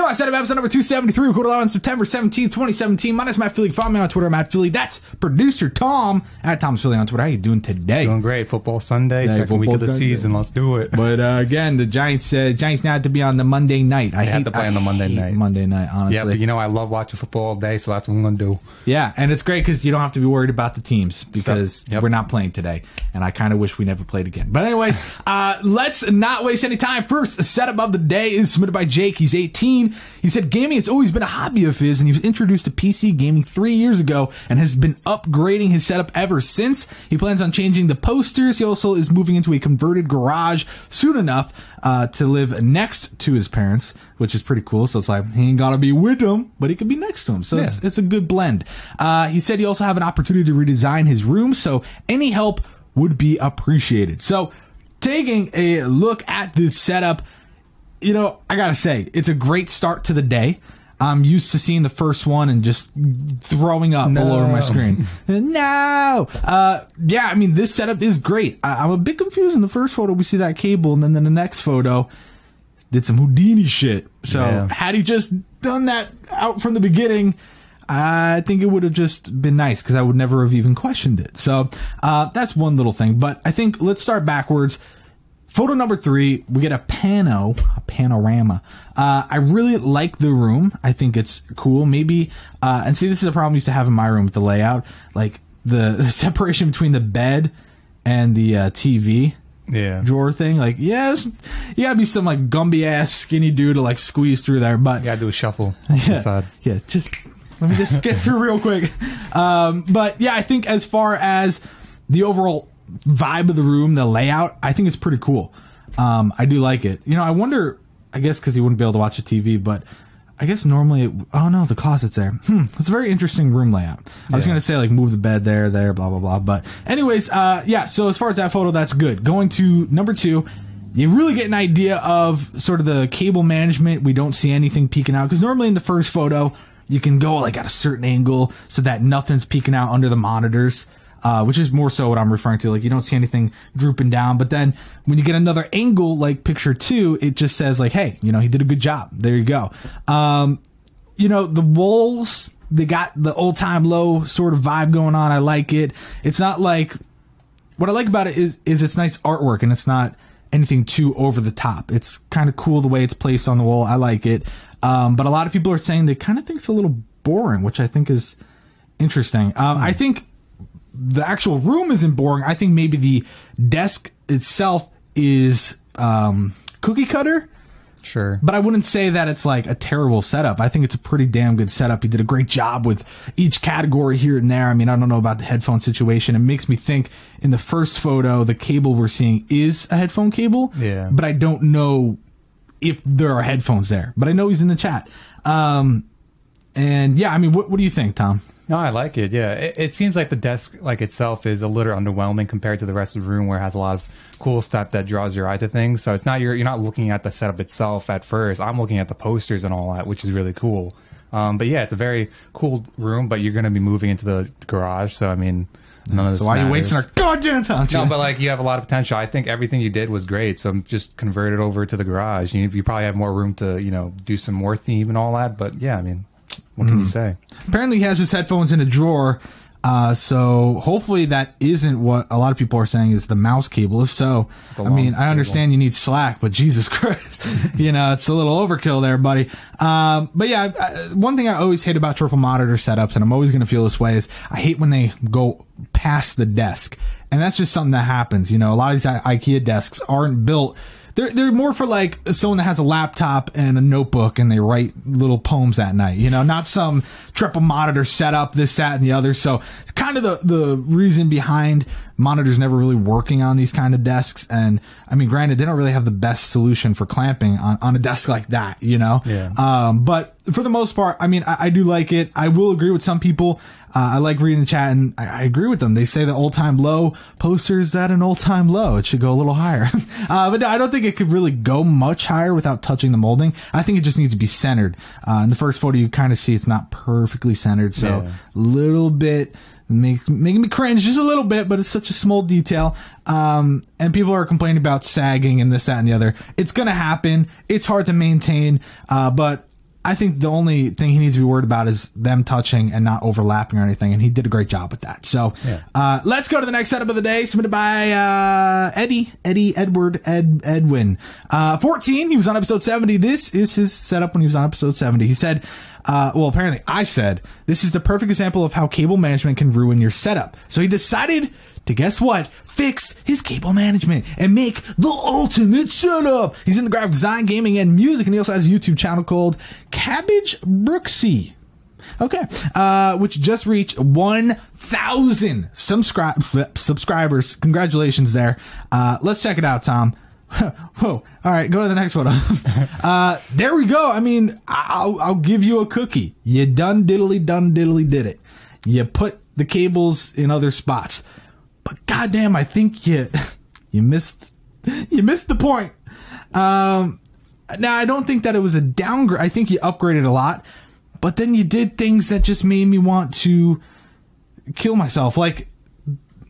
my setup episode number 273, recorded live on September 17th, 2017. My name is Matt Philly. Follow me on Twitter, Matt Philly. That's producer Tom, at Tom Philly on Twitter. How you doing today? Doing great. Football Sunday, second week of the season. Let's do it. But again, the Giants now have to be on the Monday night. I hate to play on the Monday night. Monday night, honestly. Yeah, but you know, I love watching football all day, so that's what I'm going to do. Yeah, and it's great because you don't have to be worried about the teams because we're not playing today. And I kind of wish we never played again. But anyways, let's not waste any time. First, a setup of the day is submitted by Jake. He's 18. He said gaming has always been a hobby of his, and he was introduced to PC gaming 3 years ago and has been upgrading his setup ever since. He plans on changing the posters. He also is moving into a converted garage soon enough to live next to his parents, which is pretty cool. So it's like he ain't gotta be with them, but he could be next to him. So it's a good blend. He said he also have an opportunity to redesign his room, so any help would be appreciated. So taking a look at this setup, you know, I gotta say, it's a great start to the day. I'm used to seeing the first one and just throwing up all over my screen. No! Yeah, I mean, this setup is great. I'm a bit confused. In the first photo, we see that cable, and then in the next photo, did some Houdini shit. So, had he just done that out from the beginning, I think it would have just been nice, because I would never have even questioned it. So, that's one little thing. But I think let's start backwards. Photo number 3, we get a panorama. I really like the room. I think it's cool. Maybe, and see, this is a problem I used to have in my room with the layout. Like, the separation between the bed and the TV drawer thing. Like, yes, you gotta be some, like, Gumby-ass skinny dude to, like, squeeze through there. But you gotta do a shuffle. Yeah, just, let me just skip through real quick. But, yeah, I think as far as the overall vibe of the room, the layout, I think it's pretty cool. I do like it. You know, I wonder, I guess because he wouldn't be able to watch the TV, but I guess normally, oh no, the closet's there. It's a very interesting room layout. I was going to say, like, move the bed there, blah, blah, blah. But anyways, yeah, so as far as that photo, that's good. Going to number 2, you really get an idea of sort of the cable management. We don't see anything peeking out, because normally in the first photo, you can go, like, at a certain angle so that nothing's peeking out under the monitors. Which is more so what I'm referring to. Like, you don't see anything drooping down. But then when you get another angle, like picture 2, it just says, like, hey, you know, he did a good job. There you go. You know, the walls, they got the old time low sort of vibe going on. I like it. It's not like, what I like about it is it's nice artwork, and it's not anything too over the top. It's kind of cool the way it's placed on the wall. I like it. But a lot of people are saying they kind of think it's a little boring, which I think is interesting. I think the actual room isn't boring. I think maybe the desk itself is cookie cutter. Sure. But I wouldn't say that it's like a terrible setup. I think it's a pretty damn good setup. He did a great job with each category here and there. I mean, I don't know about the headphone situation. It makes me think in the first photo, the cable we're seeing is a headphone cable. Yeah. But I don't know if there are headphones there. But I know he's in the chat. And yeah, I mean, what do you think, Tom? No, I like it. Yeah, it seems like the desk, like itself, is a little underwhelming compared to the rest of the room, where it has a lot of cool stuff that draws your eye to things. So it's not you're not looking at the setup itself at first. I'm looking at the posters and all that, which is really cool. But yeah, it's a very cool room. But you're going to be moving into the garage, so I mean, none of this. So why are you wasting our goddamn time? No, but like, you have a lot of potential. I think everything you did was great. So just convert it over to the garage. You probably have more room to, you know, do some more theme and all that. But yeah, I mean, what can you say? Apparently he has his headphones in a drawer, so hopefully that isn't what a lot of people are saying is the mouse cable. If so, I mean, I understand you need slack, but Jesus Christ, you know, it's a little overkill there, buddy. But yeah, one thing I always hate about triple monitor setups, and I'm always going to feel this way, is I hate when they go past the desk. And that's just something that happens. You know, a lot of these IKEA desks aren't built. They're more for like someone that has a laptop and a notebook and they write little poems at night, you know, not some triple monitor setup, this, that, and the other. So it's kind of the reason behind monitors never really working on these kind of desks. And I mean, granted, they don't really have the best solution for clamping on a desk like that, you know? Yeah. But for the most part, I mean, I do like it. I will agree with some people. I like reading the chat, and I agree with them. They say the all-time low poster's at an all-time low. It should go a little higher. But no, I don't think it could really go much higher without touching the molding. I think it just needs to be centered. In the first photo, you kind of see it's not perfectly centered, so a little bit making me cringe just a little bit, but it's such a small detail. And people are complaining about sagging and this, that, and the other. It's going to happen. It's hard to maintain, but I think the only thing he needs to be worried about is them touching and not overlapping or anything, and he did a great job with that. So let's go to the next setup of the day, submitted by Edwin. 14, he was on episode 70. This is his setup when he was on episode 70. He said, well, apparently I said, this is the perfect example of how cable management can ruin your setup. So he decided to, guess what, fix his cable management and make the ultimate setup. He's in the graphic design, gaming, and music, and he also has a YouTube channel called Cabbage Brooksy. Okay, which just reached 1,000 subscribers. Congratulations there. Let's check it out, Tom. Whoa. All right, go to the next one. There we go. I mean, I'll give you a cookie. You done diddly did it. You put the cables in other spots. But goddamn, I think you missed the point. Now, I don't think that it was a downgrade. I think you upgraded a lot, but then you did things that just made me want to kill myself. Like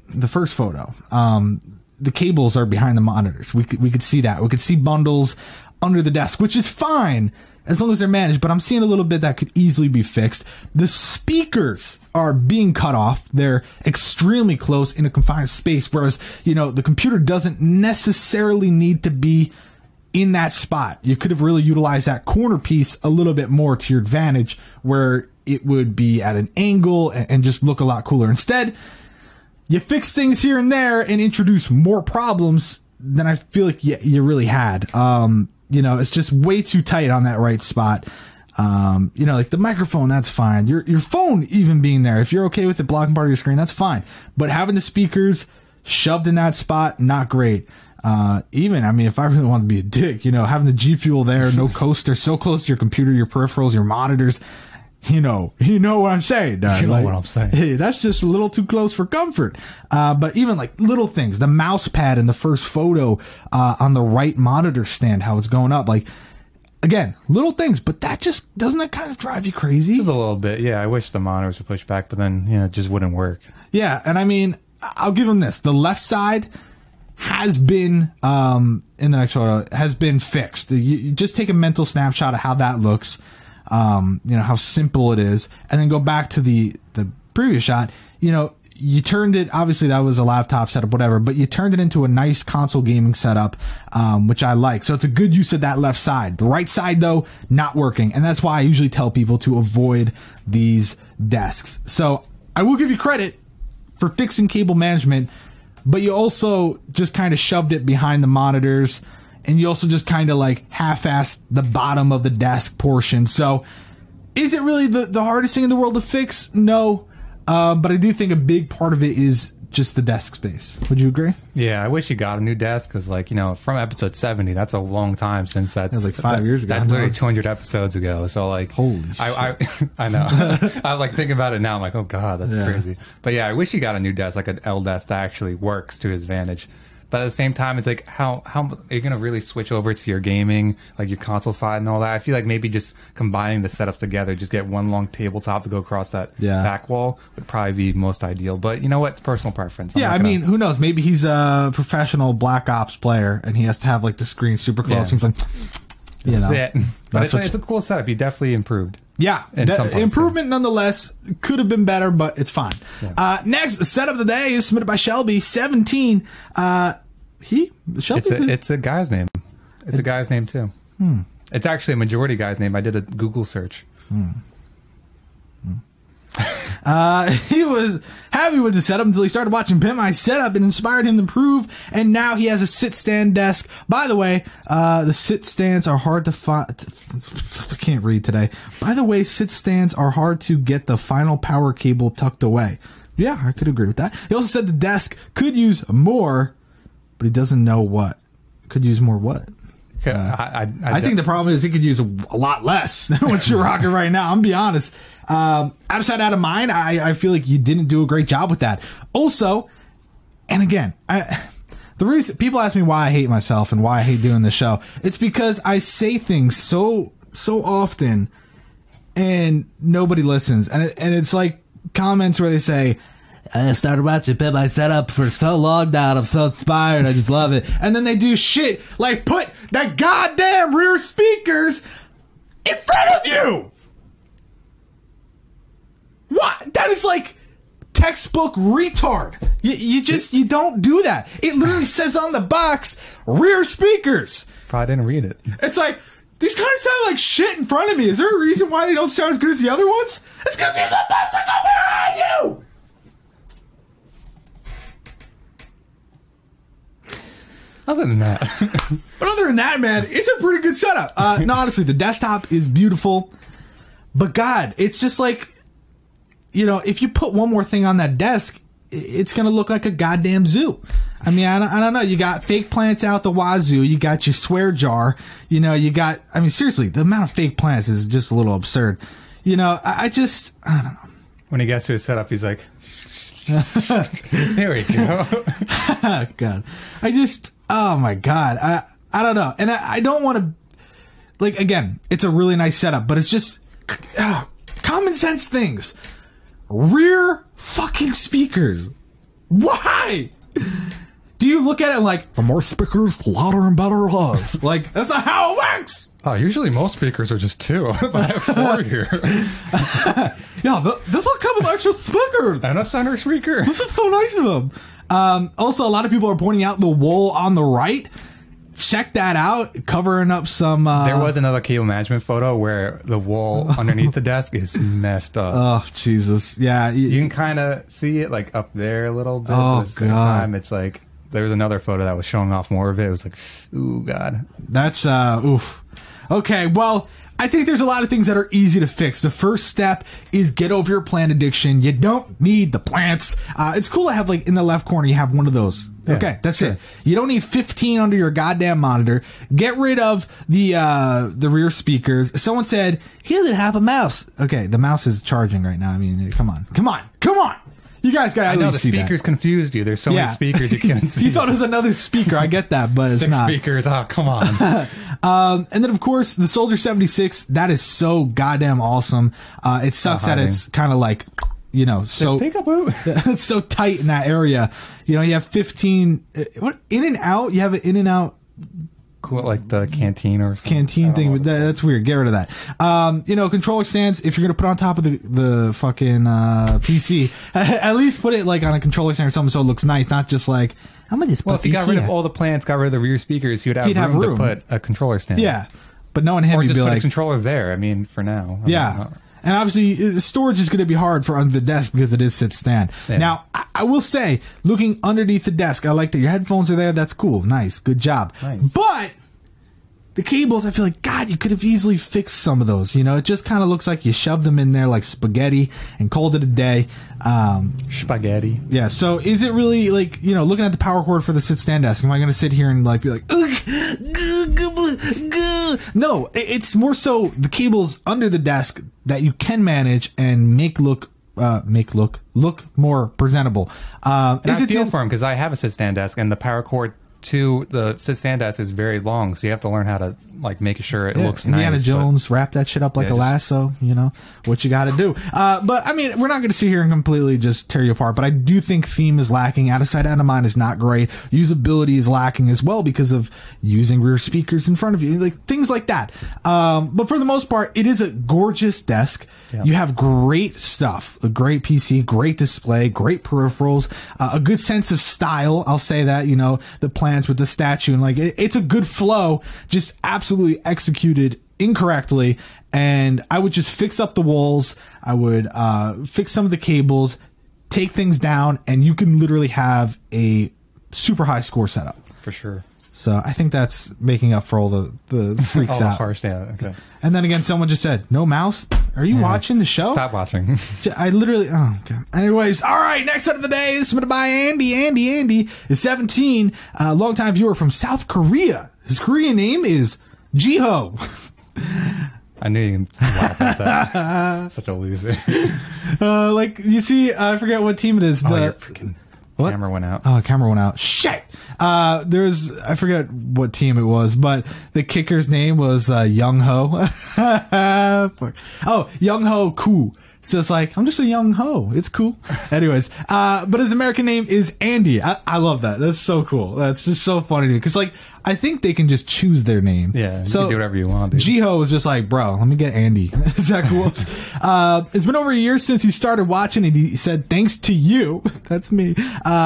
the first photo. The cables are behind the monitors. We could see that. We could see bundles under the desk, which is fine as long as they're managed, but I'm seeing a little bit that could easily be fixed. The speakers are being cut off. They're extremely close in a confined space, whereas, the computer doesn't necessarily need to be in that spot. You could have really utilized that corner piece a little bit more to your advantage, where it would be at an angle and just look a lot cooler. Instead, you fix things here and there and introduce more problems than I feel like you really had. It's just way too tight on that right spot. Like the microphone, that's fine. Your phone even being there, if you're okay with it blocking part of your screen, that's fine. But having the speakers shoved in that spot, not great. If I really want to be a dick, having the G Fuel there, no coaster, so close to your computer, your peripherals, your monitors, you know what I'm saying. What I'm saying. Hey, that's just a little too close for comfort. But even like little things, the mouse pad in the first photo, on the right monitor stand, how it's going up, like, again, little things, but doesn't that kind of drive you crazy? Just a little bit. Yeah. I wish the monitors were pushed back, but then, it just wouldn't work. Yeah. And I mean, I'll give them this. The left side has been, in the next photo, has been fixed. You just take a mental snapshot of how that looks. How simple it is, and then go back to the previous shot. You turned it, obviously that was a laptop setup, whatever, but you turned it into a nice console gaming setup, which I like. So it's a good use of that left side. The right side, though, not working, and that's why I usually tell people to avoid these desks. So I will give you credit for fixing cable management, but you also just kind of shoved it behind the monitors. And you also just kind of like half-assed the bottom of the desk portion. So is it really the hardest thing in the world to fix? No. But I do think a big part of it is just the desk space. Would you agree? Yeah, I wish you got a new desk because, from episode 70, that's a long time since that's... That was like 5 years ago. That's literally 200 episodes ago. So, holy shit. I know. I thinking about it now. I'm like, oh, God, that's crazy. But, yeah, I wish you got a new desk, like an L desk that actually works to his advantage. But at the same time, it's like, how are you going to really switch over to your gaming, like your console side and all that? I feel like maybe just combining the setups together, just get one long tabletop to go across that back wall would probably be most ideal. But you know what? It's personal preference. Who knows? Maybe he's a professional Black Ops player and he has to have like the screen super close. Yeah. He's like, But it's a cool setup. You definitely improved. Yeah, improvement nonetheless. Could have been better, but it's fine. Yeah. Next setup of the day is submitted by Shelby, 17. It's a guy's name. It's a guy's name too. It's actually a majority guy's name. I did a Google search. He was happy with the setup until he started watching Pimp. My setup and inspired him to improve, and now he has a sit-stand desk. By the way, the sit-stands are hard to find. I can't read today. By the way, sit-stands are hard to get the final power cable tucked away. Yeah, I could agree with that. He also said the desk could use more, but he doesn't know what. Could use more what? I think the problem is he could use a lot less than what you're rocking right now. I'm gonna be honest. Out of sight, out of mind. I feel like you didn't do a great job with that. Also, and again, the reason people ask me why I hate myself and why I hate doing this show, it's because I say things so often and nobody listens. And it's like comments where they say, I started watching Pimp My Setup for so long now, and I'm so inspired, I just love it. And then they do shit like put that goddamn rear speakers in front of you. What? That is like textbook retard. You don't do that. It literally says on the box, rear speakers. Probably didn't read it. It's like, these kind of sound like shit in front of me. Is there a reason why they don't sound as good as the other ones? It's because you're the best that go behind you. Other than that. But other than that, man, it's a pretty good setup. No, honestly, the desktop is beautiful. But God, it's just like, you know, if you put one more thing on that desk, it's going to look like a goddamn zoo. I mean, I don't know. You got fake plants out the wazoo. You got your swear jar. You know, you got, I mean, seriously, the amount of fake plants is just a little absurd. You know, I don't know. When he gets to his setup, he's like, there we go. God. Oh my God. I don't know. And I don't want to, like, again, it's a really nice setup, but it's just common sense things. Rear fucking speakers. Why? Do you look at it like, the more speakers, the louder and better it is? Like, that's not how it works. Oh, usually most speakers are just 2. I have 4 here. Yeah, this will come with extra speakers. And a center speaker. This is so nice of them. Also, a lot of people are pointing out the wool on the right. Check that out, covering up some... there was another cable management photo where the wall underneath the desk is messed up. Oh, Jesus. Yeah. You can kind of see it, like, up there a little bit. Oh, at the same time, it's like... There was another photo that was showing off more of it. It was like, ooh, God. That's, oof. Okay, well... I think there's a lot of things that are easy to fix. The first step is get over your plant addiction. You don't need the plants. It's cool to have, like, in the left corner, you have one of those. Yeah, okay, that's it. You don't need 15 under your goddamn monitor. Get rid of the rear speakers. Someone said, he doesn't have a mouse. Okay, the mouse is charging right now. I mean, come on. You guys got to at least see that. I know the speakers confused you. There's so many speakers you can't see. You thought it was another speaker. I get that, but it's not. 6 speakers. Oh, come on. And then, of course, the Soldier 76. That is so goddamn awesome. It sucks that it's kind of like, you know, so it's so tight in that area. You know, you have 15. What in and out? You have an in and out. Cool, like the canteen or something. Canteen thing. That's weird. Get rid of that. You know, controller stands, if you're going to put on top of the fucking PC, at least put it like on a controller stand or something so it looks nice, not just like, I'm going to just put if you got rid of all the plants, got rid of the rear speakers, you'd have room to put a controller stand. Yeah. But knowing him, or you'd just be put like... a controller there, I mean, for now. Yeah. And obviously, storage is going to be hard for under the desk because it is sit-stand. Yeah. Now, I will say, looking underneath the desk, I like that your headphones are there. That's cool. Nice. Good job. Nice. But the cables, I feel like, God, you could have easily fixed some of those. You know, it just kind of looks like you shoved them in there like spaghetti and called it a day. Spaghetti. Yeah. So is it really like, you know, looking at the power cord for the sit-stand desk, am I going to sit here and like be like, no, it's more so the cables under the desk that you can manage and make look more presentable. And I feel for him because I have a sit-stand desk and the power cord to the sit-stand desk is very long, so you have to learn how to like make sure it looks nice. Indiana Jones, wrap that shit up like a lasso, you know, what you got to do. But I mean, we're not going to sit here and completely just tear you apart, but I do think theme is lacking. Out of sight, out of mind is not great. Usability is lacking as well because of using rear speakers in front of you, like things like that. But for the most part, it is a gorgeous desk. Yeah. You have great stuff, a great PC, great display, great peripherals, a good sense of style. I'll say that, you know, the plans with the statue and like it's a good flow, just absolutely executed incorrectly. And I would just fix up the walls. I would fix some of the cables, take things down, and you can literally have a super high score setup. For sure. So I think that's making up for all the freaks all out. The harsh, yeah, okay. And then again, someone just said, no mouse? Are you watching the show? Stop watching. I literally, oh, God. Anyways, all right, next up of the day is submitted by Andy. Andy is 17, longtime viewer from South Korea. His Korean name is Jiho. I knew you could laugh at that. Such a loser. Like, you see, I forget what team it is. You're freaking... What? Camera went out. Oh, camera went out. Shit. There's, I forget what team it was, but the kicker's name was Young Ho. Oh, Young Ho Koo. So it's like, I'm just a young hoe. It's cool. Anyways, but his American name is Andy. I love that. That's so cool. That's just so funny to me. Because, like, I think they can just choose their name. Yeah, so you can do whatever you want, dude. Jiho was just like, bro, let me get Andy. Is that cool? It's been over a year since he started watching, and he said, thanks to you, that's me,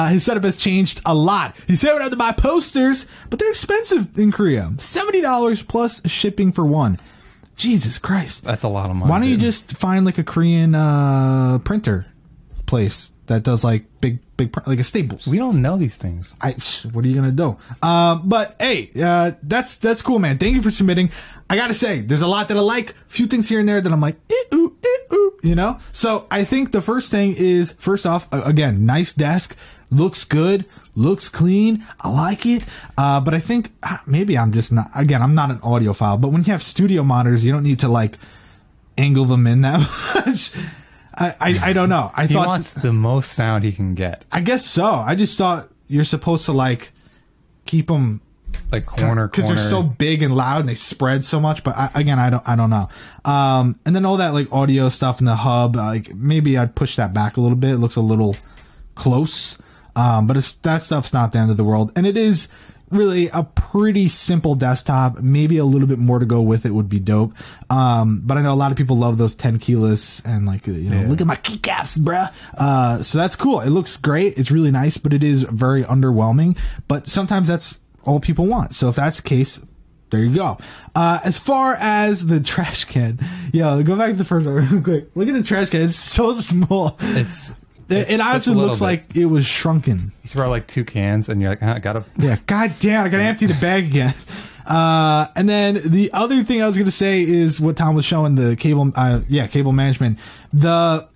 his setup has changed a lot. He said we have to buy posters, but they're expensive in Korea. $70 plus shipping for one. Jesus Christ. That's a lot of money. Why don't you just find like a Korean printer place that does like big like a Staples? We don't know these things. What are you gonna do? But hey, that's cool, man. Thank you for submitting. I gotta say, there's a lot that I like. A few things here and there that I'm like, you know. So I think the first thing is, first off, again, nice desk, looks good. Looks clean. I like it. But I think maybe I'm just not, again, I'm not an audiophile, but when you have studio monitors, you don't need to like angle them in that much. I don't know. He wants the most sound he can get. I guess so. I just thought you're supposed to like keep them like corner because they're so big and loud and they spread so much. But I don't know. And then all that like audio stuff in the hub, like maybe I'd push that back a little bit. It looks a little close. But that stuff's not the end of the world. And it is really a pretty simple desktop. Maybe a little bit more to go with it would be dope. But I know a lot of people love those 10 keyless and like, you know, look at my keycaps, bruh. So that's cool. It looks great. It's really nice, but it is very underwhelming. But sometimes that's all people want. So if that's the case, there you go. As far as the trash can, go back to the first one real quick. Look at the trash can. It's so small. It honestly looks like it was shrunken. You throw like 2 cans and you're like, I gotta... Yeah, god damn, I gotta empty the bag again. And then the other thing I was gonna say is what Tom was showing, the cable, cable management. The,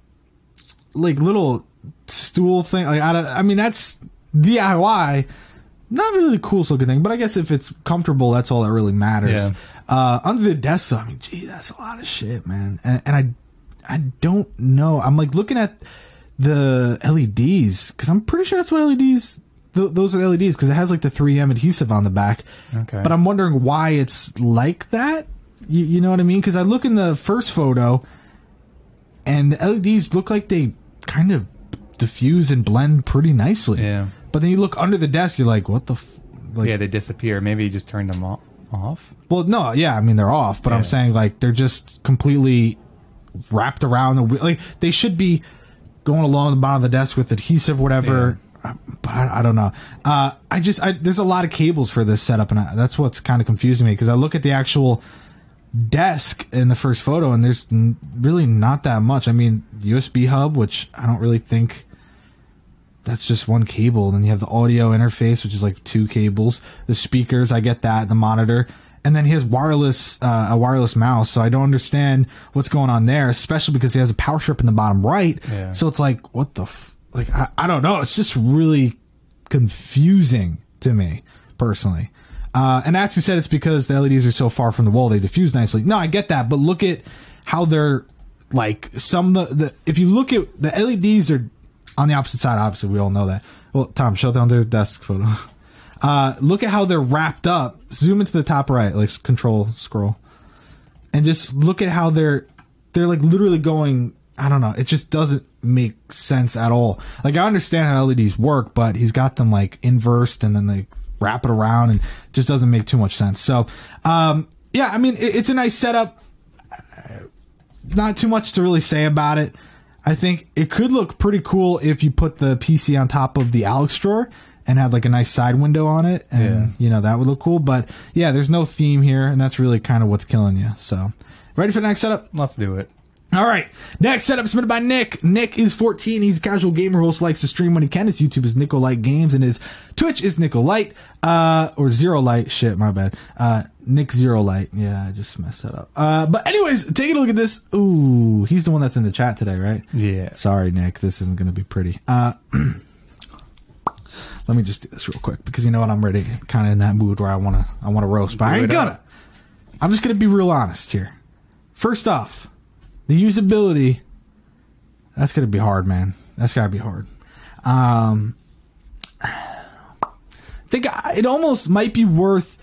like, little stool thing, like, I mean, that's DIY. Not really the coolest looking thing, but I guess if it's comfortable, that's all that really matters. Yeah. Under the desk, though, I mean, gee, that's a lot of shit, man. And I don't know. I'm, like, looking at the LEDs, because I'm pretty sure that's what LEDs, those are the LEDs, because it has like the 3M adhesive on the back. Okay. But I'm wondering why it's like that. You know what I mean? Because I look in the first photo and the LEDs look like they kind of diffuse and blend pretty nicely. Yeah. But then you look under the desk, you're like, what the like, yeah, they disappear. Maybe you just turned them off. Well, no, yeah, I mean they're off, but I'm saying like they're just completely wrapped around the, like they should be going along the bottom of the desk with adhesive, whatever. Yeah. But I don't know. There's a lot of cables for this setup, and that's what's kind of confusing me, because I look at the actual desk in the first photo, and there's really not that much. I mean, USB hub, which I don't really think that's just one cable. Then you have the audio interface, which is like 2 cables. The speakers, I get that. The monitor. And then he has a wireless mouse, so I don't understand what's going on there, especially because he has a power strip in the bottom right. Yeah. So it's like, what the I don't know. It's just really confusing to me, personally. And as you said, it's because the LEDs are so far from the wall, they diffuse nicely. No, I get that, but look at how they're, like, if you look at, the LEDs are on the opposite side, obviously, we all know that. Well, Tom, show down their desk photo. Look at how they're wrapped up. Zoom into the top right, like control scroll, and just look at how they're like literally going. I don't know. It just doesn't make sense at all. Like, I understand how LEDs work, but he's got them like inversed and then they wrap it around, and it just doesn't make too much sense. So, yeah, I mean, it's a nice setup. Not too much to really say about it. I think it could look pretty cool if you put the PC on top of the Alex drawer and had like a nice side window on it, and you know, that would look cool. But yeah, there's no theme here, and that's really kind of what's killing you. So, ready for the next setup? Let's do it. All right, next setup submitted by Nick. Nick is 14. He's a casual gamer who also likes to stream when he can. His YouTube is Nicolite Games, and his Twitch is Nicolite, or Zero Light. Shit, my bad. Nick Zero Light. Yeah, I just messed that up. But anyways, taking a look at this. Ooh, he's the one that's in the chat today, right? Yeah. Sorry, Nick. This isn't going to be pretty. Let me just do this real quick, because you know what, I'm ready, kind of in that mood where I want to roast, but I ain't gonna. I'm just gonna be real honest here. First off, the usability, that's gonna be hard, man. That's gotta be hard. I think it almost might be worth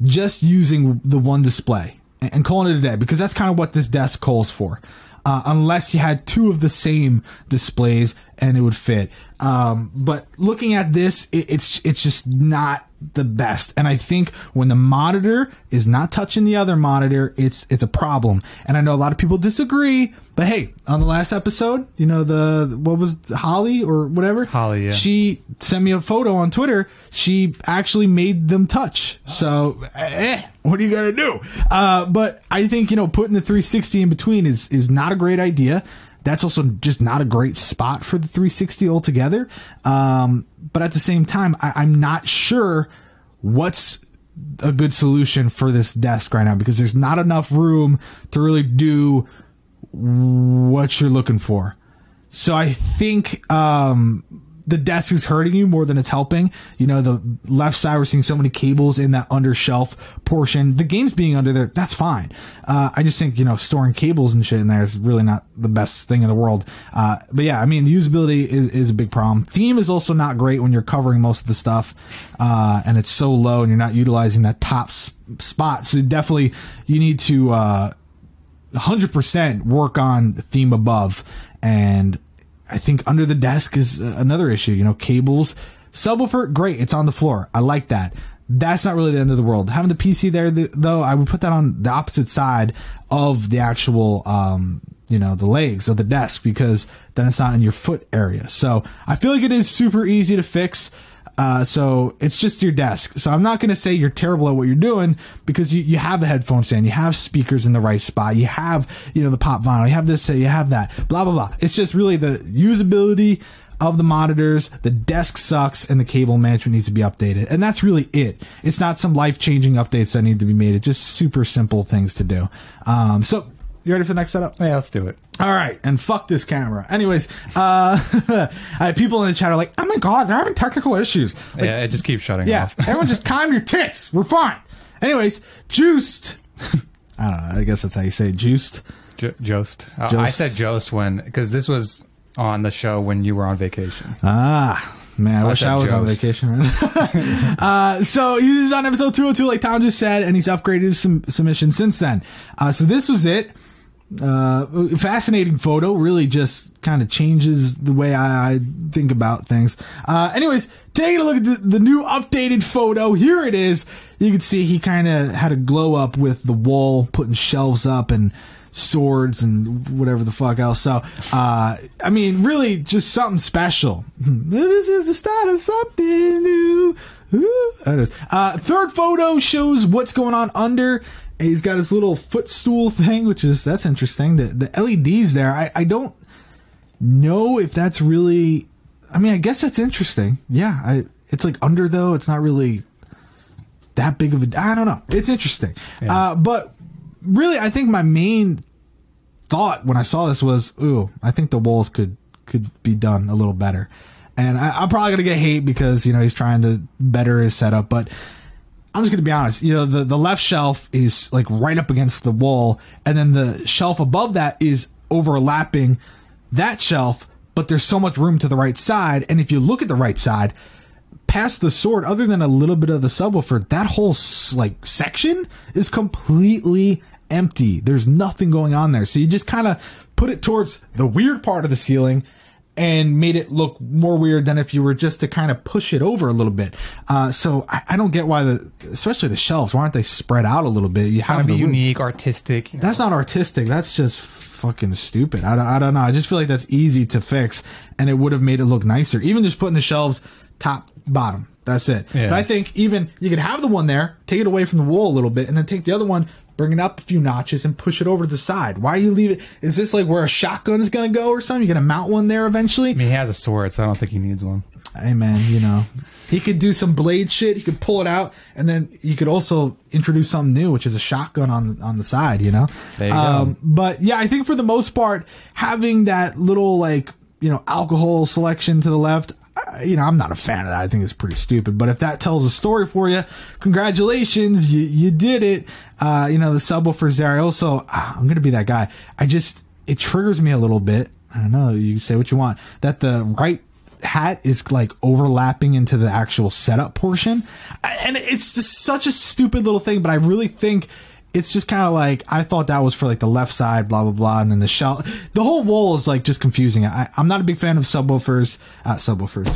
just using the one display and calling it a day, because that's kind of what this desk calls for. unless you had two of the same displays and it would fit. But looking at this, it's just not the best. And I think when the monitor is not touching the other monitor, it's a problem. And I know a lot of people disagree, but hey, on the last episode, you know, what was Holly or whatever? Holly, yeah. She sent me a photo on Twitter. She actually made them touch. So, what are you going to do? But I think, you know, putting the 360 in between is not a great idea. That's also just not a great spot for the 360 altogether. But at the same time, I'm not sure what's a good solution for this desk right now, because there's not enough room to really do what you're looking for. So I think the desk is hurting you more than it's helping. You know, the left side, we're seeing so many cables in that under shelf portion. The games being under there, that's fine. I just think, you know, storing cables and shit in there is really not the best thing in the world. But yeah, I mean, the usability is a big problem. Theme is also not great when you're covering most of the stuff, and it's so low and you're not utilizing that top spot. So definitely you need to 100% work on theme above. And I think under the desk is another issue. You know, cables, subwoofer, great. It's on the floor. I like that. That's not really the end of the world. Having the PC there, though, I would put that on the opposite side of the actual, you know, the legs of the desk, because then it's not in your foot area. So I feel like it is super easy to fix. So it's just your desk. So I'm not going to say you're terrible at what you're doing, because you have the headphone stand, you have speakers in the right spot, you have, you know, the pop vinyl, you have this, you have that, blah, blah, blah. It's just really the usability of the monitors, the desk sucks, and the cable management needs to be updated. And that's really it. It's not some life-changing updates that need to be made. It's just super simple things to do. So you ready for the next setup? Yeah, let's do it. All right, and fuck this camera. Anyways, people in the chat are like, oh my god, they're having technical issues. Like, yeah, it just keeps shutting off. Everyone just calm your tits. We're fine. Anyways, Joost. I don't know. I guess that's how you say it. Joost. Joost. I said Joost because this was on the show when you were on vacation. Ah. Man, so I wish I was on vacation. Right? So he's on episode 202, like Tom just said, and he's upgraded his submission since then. So this was it. Fascinating photo. Really just kind of changes the way I think about things. Anyways, taking a look at the new updated photo. Here it is. You can see he kind of had a glow up with the wall, putting shelves up and swords and whatever the fuck else. So, I mean, really just something special. This is the start of something new. Ooh, that is. Third photo shows what's going on under. He's got his little footstool thing, that's interesting. The LEDs there, I don't know if that's really, I mean, I guess that's interesting. Yeah, it's like under though. It's not really that big of a, I don't know. It's interesting. Yeah. But really, I think my main thought when I saw this was, ooh, I think the walls could be done a little better. And I'm probably going to get hate because, you know, he's trying to better his setup. But I'm just going to be honest. You know, the left shelf is like right up against the wall. And then the shelf above that is overlapping that shelf. But there's so much room to the right side. And if you look at the right side, past the sword, other than a little bit of the subwoofer, that whole like section is completely empty. There's nothing going on there. So you just kind of put it towards the weird part of the ceiling and made it look more weird than if you were just to kind of push it over a little bit. So I don't get why especially the shelves, why aren't they spread out a little bit? You have to be unique, artistic. That's not artistic. That's just fucking stupid. I don't know. I just feel like that's easy to fix, and it would have made it look nicer. Even just putting the shelves top, bottom. That's it. Yeah. But I think even you could have the one there, take it away from the wall a little bit, and then take the other one, bring it up a few notches, and push it over to the side. Why do you leave it? Is this like where a shotgun is going to go or something? You're going to mount one there eventually? I mean, he has a sword, so I don't think he needs one. Hey, man, you know. He could do some blade shit. He could pull it out, and then you could also introduce something new, which is a shotgun on the side, you know? There you go. But, yeah, I think for the most part, having that little, like, you know, alcohol selection to the left, you know, I'm not a fan of that. I think it's pretty stupid. But if that tells a story for you, congratulations, you did it. You know, the subwoofer's there. Also, I'm going to be that guy. It triggers me a little bit. I don't know. You can say what you want. That the right hat is like overlapping into the actual setup portion. And it's just such a stupid little thing. But I really think it's just kind of like, I thought that was for like the left side, blah, blah, blah. And then the whole wall is like just confusing. I'm not a big fan of subwoofers,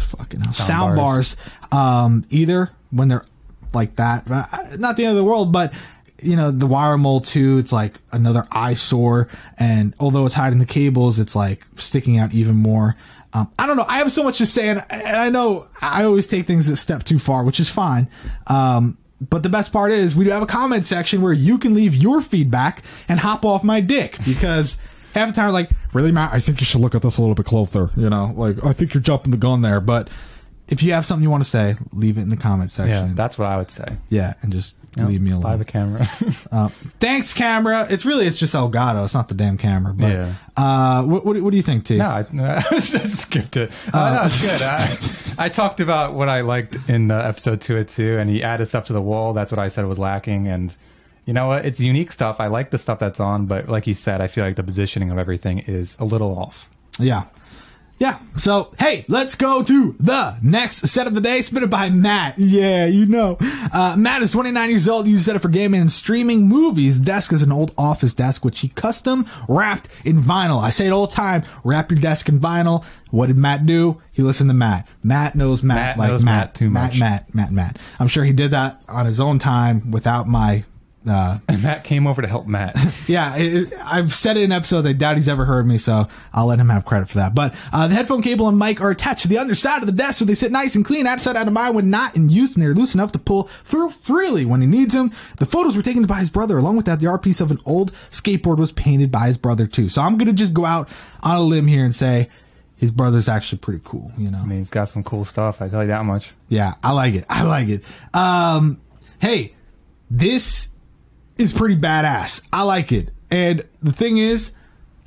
fucking hell, sound bars, either when they're like that. Not the end of the world, but the wire mold too, it's like another eyesore. And although it's hiding the cables, it's like sticking out even more. I don't know. I have so much to say, and I know I always take things a step too far, which is fine. But the best part is we do have a comment section where you can leave your feedback and hop off my dick, because half the time, like, really, Matt, I think you should look at this a little bit closer. Like, I think you're jumping the gun there. But if you have something you want to say, leave it in the comment section. Yeah, that's what I would say. Yeah, and just leave me alone. Buy the camera. Thanks, camera. It's just Elgato. It's not the damn camera. But, yeah. What do you think, T? No, I just skipped it. No, it's good. I talked about what I liked in episode 202, and he added stuff to the wall. That's what I said was lacking. And you know what? It's unique stuff. I like the stuff that's on, but like you said, I feel like the positioning of everything is a little off. Yeah. Yeah, so, hey, let's go to the next set of the day, submitted by Matt. Yeah, Matt is 29 years old, uses setup for gaming and streaming movies. Desk is an old office desk, which he custom wrapped in vinyl. I say it all the time, wrap your desk in vinyl. What did Matt do? He listened to Matt. Matt knows Matt like knows Matt too much. Matt. I'm sure he did that on his own time without my... and Matt came over to help Matt. Yeah, I've said it in episodes. I doubt he's ever heard me, so I'll let him have credit for that. But the headphone cable and mic are attached to the underside of the desk, so they sit nice and clean outside out of mind when not in use, and they're loose enough to pull through freely when he needs them. The photos were taken by his brother. Along with that, the art piece of an old skateboard was painted by his brother, too. So I'm going to just go out on a limb here and say his brother's actually pretty cool, I mean, he's got some cool stuff, I tell you that much. Yeah, I like it. Hey, this is pretty badass. I like it. And the thing is,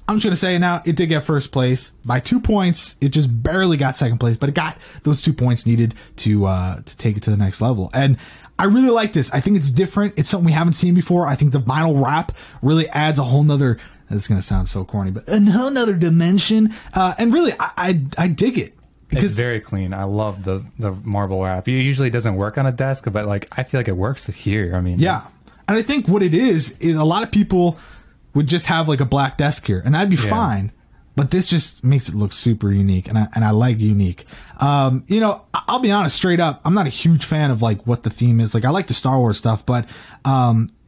I'm just going to say now, it did get first place by 2 points. It just barely got second place, but it got those 2 points needed to take it to the next level. And I really like this. I think it's different. It's something we haven't seen before. I think the vinyl wrap really adds a whole nother, this is going to sound so corny, but a whole nother dimension. And really, I dig it. Because it's very clean. I love the marble wrap. It usually doesn't work on a desk, but like I feel like it works here. I mean, yeah. And I think what it is a lot of people would just have like a black desk here, and that'd be fine. But this just makes it look super unique, and I like unique. I'll be honest, straight up, I'm not a huge fan of like what the theme is. Like I like the Star Wars stuff, but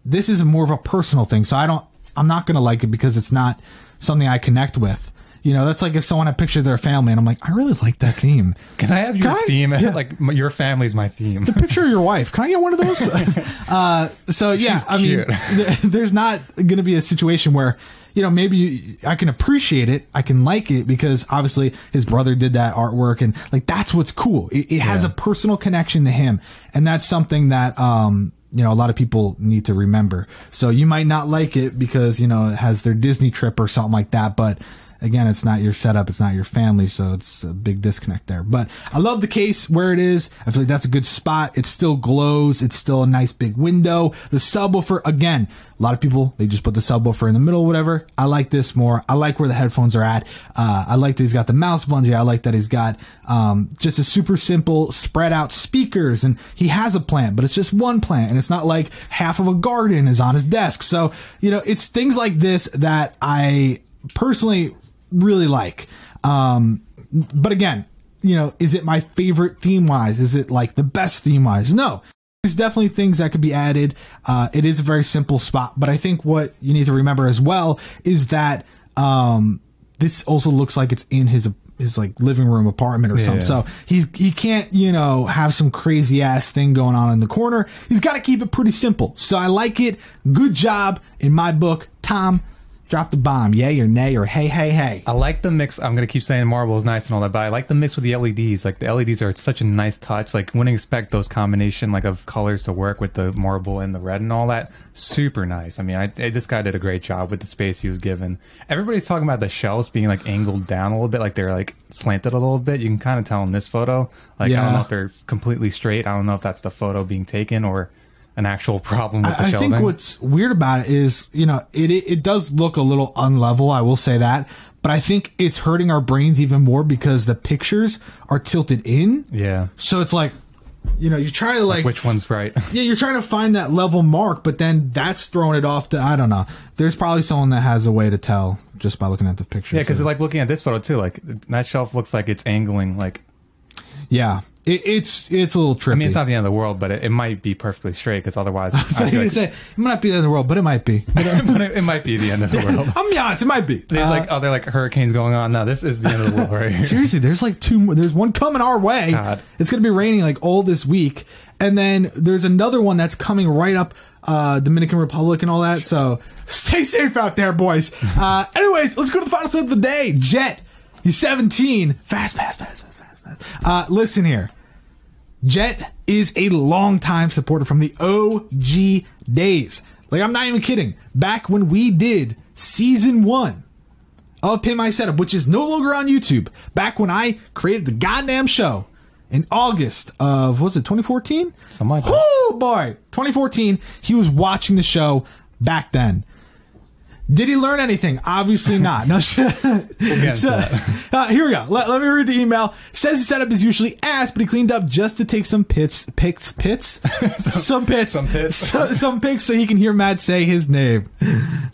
this is more of a personal thing. So I'm not gonna like it because it's not something I connect with. That's like if someone had a picture of their family and I'm like, I really like that theme. Can I have your theme? Yeah. Like your family's my theme. The picture of your wife. Can I get one of those? So yeah, She's cute. I mean, there's not going to be a situation where, maybe I can appreciate it. I can like it because obviously his brother did that artwork and like, that's what's cool. It has a personal connection to him. And that's something that, a lot of people need to remember. So you might not like it because, it has their Disney trip or something like that, but again, it's not your setup. It's not your family. So it's a big disconnect there. But I love the case where it is. I feel like that's a good spot. It still glows. It's still a nice big window. The subwoofer, again, a lot of people, they just put the subwoofer in the middle, whatever. I like this more. I like where the headphones are at. I like that he's got the mouse bungee. I like that he's got just a super simple spread out speakers. And he has a plant, but it's just one plant. And it's not like half of a garden is on his desk. So, it's things like this that I personally really like. But again, is it my favorite theme wise? Is it like the best theme wise? No. There's definitely things that could be added. It is a very simple spot, but I think what you need to remember as well is that this also looks like it's in his like living room apartment or something. So he can't, have some crazy ass thing going on in the corner. He's got to keep it pretty simple. So I like it. Good job in my book, Tom. Drop the bomb, yay or nay or hey, hey, hey. I like the mix. I'm going to keep saying marble is nice and all that, but I like the mix with the LEDs. Like the LEDs are such a nice touch. Like wouldn't expect those combination like of colors to work with the marble and the red and all that. Super nice. I mean, this guy did a great job with the space he was given. Everybody's talking about the shelves being like angled down a little bit, like they're like slanted a little bit. You can kind of tell in this photo. Like I don't know if they're completely straight. I don't know if that's the photo being taken or an actual problem with the shelving. I think what's weird about it is, it does look a little unlevel, I will say that, but I think it's hurting our brains even more because the pictures are tilted in. Yeah. So it's like, you're trying to like which one's right. Yeah, you're trying to find that level mark, but then that's throwing it off to, I don't know. There's probably someone that has a way to tell just by looking at the pictures. Yeah, because like looking at this photo too, like that shelf looks like it's angling like. Yeah, it's a little trippy. I mean, it's not the end of the world, but it might be perfectly straight because otherwise, it might not be the end of the world, but it might be. But it might be the end of the world. I'm gonna be honest, it might be. There's they're like hurricanes going on. No, this is the end of the world right here. Seriously, there's like two more. There's one coming our way. God. It's gonna be raining like all this week, and then there's another one that's coming right up Dominican Republic and all that. So stay safe out there, boys. Anyways, let's go to the final set of the day. Jett, he's 17. Fast. Listen here. Jett is a longtime supporter from the OG days. Like, I'm not even kidding. Back when we did season 1 of Pimp My Setup, which is no longer on YouTube. Back when I created the goddamn show in August of, was it 2014? Something like that. Oh boy, 2014. He was watching the show back then. Did he learn anything? Obviously not. No. So, here we go. Let me read the email. Says his setup is usually ass, but he cleaned up just to take some pics so he can hear Matt say his name.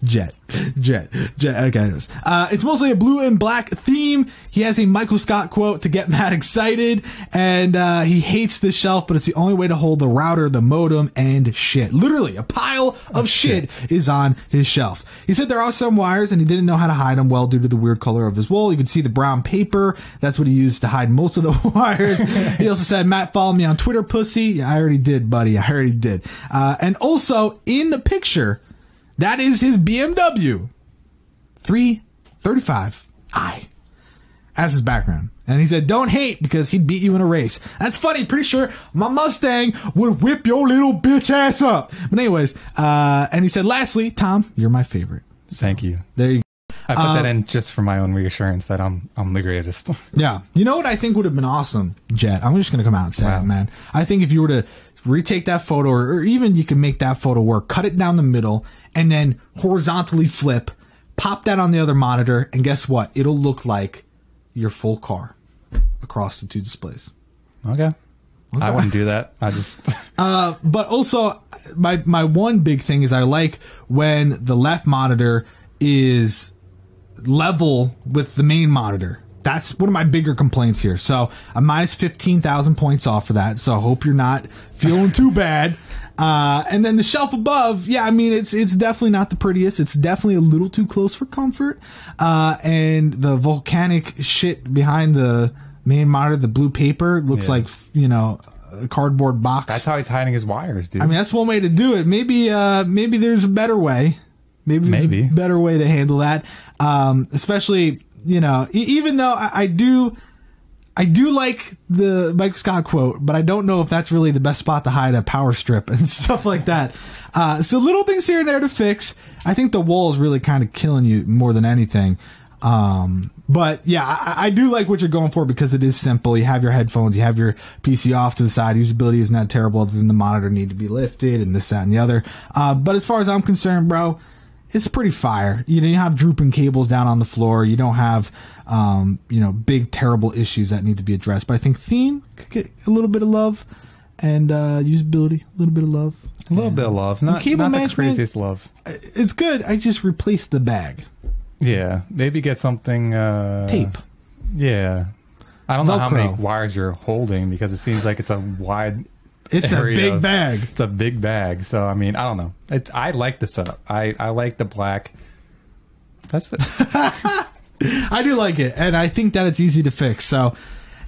Jett. Okay, anyways. It's mostly a blue and black theme. He has a Michael Scott quote to get Matt excited, and he hates the shelf, but it's the only way to hold the router, the modem, and shit. Literally, a pile of shit is on his shelf. He said there are some wires, and he didn't know how to hide them well due to the weird color of his wool. You can see the brown paper. That's what he used to hide most of the wires. He also said, Matt, follow me on Twitter, pussy. Yeah, I already did, buddy. I already did. And also, in the picture, that is his BMW 335i as his background. And he said, don't hate because he'd beat you in a race. That's funny. Pretty sure my Mustang would whip your little bitch ass up. But anyways, and he said, lastly, Tom, you're my favorite. Thank you. There you go. I put that in just for my own reassurance that I'm the greatest. Yeah. You know what I think would have been awesome, Jett? I'm just going to come out and say it, man. I think if you were to retake that photo, or even you can make that photo work, cut it down the middle, and then horizontally flip, pop that on the other monitor, and guess what? It'll look like your full car across the two displays. Okay. I wouldn't do that. I just... but also, my one big thing is I like when the left monitor is level with the main monitor. That's one of my bigger complaints here. So I'm minus 15,000 points off for that. So I hope you're not feeling too bad. And then the shelf above, yeah, I mean, it's definitely not the prettiest. It's definitely a little too close for comfort. And the volcanic shit behind the main monitor, the blue paper, looks like, a cardboard box. That's how he's hiding his wires, dude. I mean, that's one way to do it. Maybe there's a better way. Maybe there's a better way to handle that. Especially, even though I do like the Michael Scott quote, but I don't know if that's really the best spot to hide a power strip and stuff like that. So little things here and there to fix. I think the wall is really kind of killing you more than anything. But yeah, I do like what you're going for because it is simple. You have your headphones, you have your PC off to the side. Usability isn't that terrible other than the monitor need to be lifted and this, that, and the other. But as far as I'm concerned, bro, it's pretty fire. You don't have drooping cables down on the floor. You don't have, big, terrible issues that need to be addressed. But I think theme could get a little bit of love and usability, a little bit of love. A little bit of love. Not the craziest love. It's good. I just replaced the bag. Yeah. Maybe get something... tape. Yeah. I don't know how many wires you're holding because it seems like it's a wide... It's a big bag. It's a big bag. So, I mean, I don't know. I like the setup. I like the black. That's it. I do like it. And I think that it's easy to fix. So,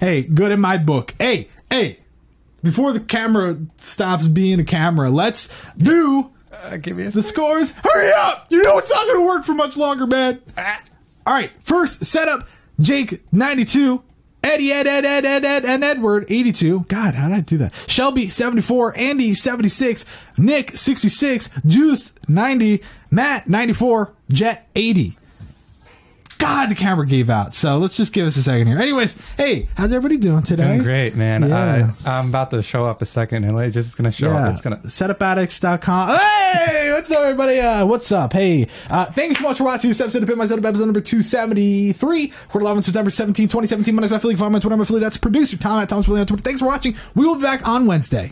hey, good in my book. Hey, before the camera stops being a camera, let's do the scores. Hurry up. You know it's not going to work for much longer, man. All right. First setup, Jake, 92. Eddie, Ed, and Edward, 82. God, how did I do that? Shelby, 74. Andy, 76. Nick, 66. Joost, 90. Matt, 94. Jett, 80. God, the camera gave out. So let's just give us a second here. Anyways, hey, how's everybody doing today? Doing great, man. Yeah. I'm about to show up a second, and it's just going to show up. It's gonna SETUPaddicts.com. Hey, what's up, everybody? What's up? Hey, thanks so much for watching this episode of Pimp My Setup, episode number 273. Recorded live on September 17, 2017. My name's Matt Philly. Follow my Twitter. I'm Matt Philly. That's producer Tom at Tom's Philly on Twitter. Thanks for watching. We will be back on Wednesday.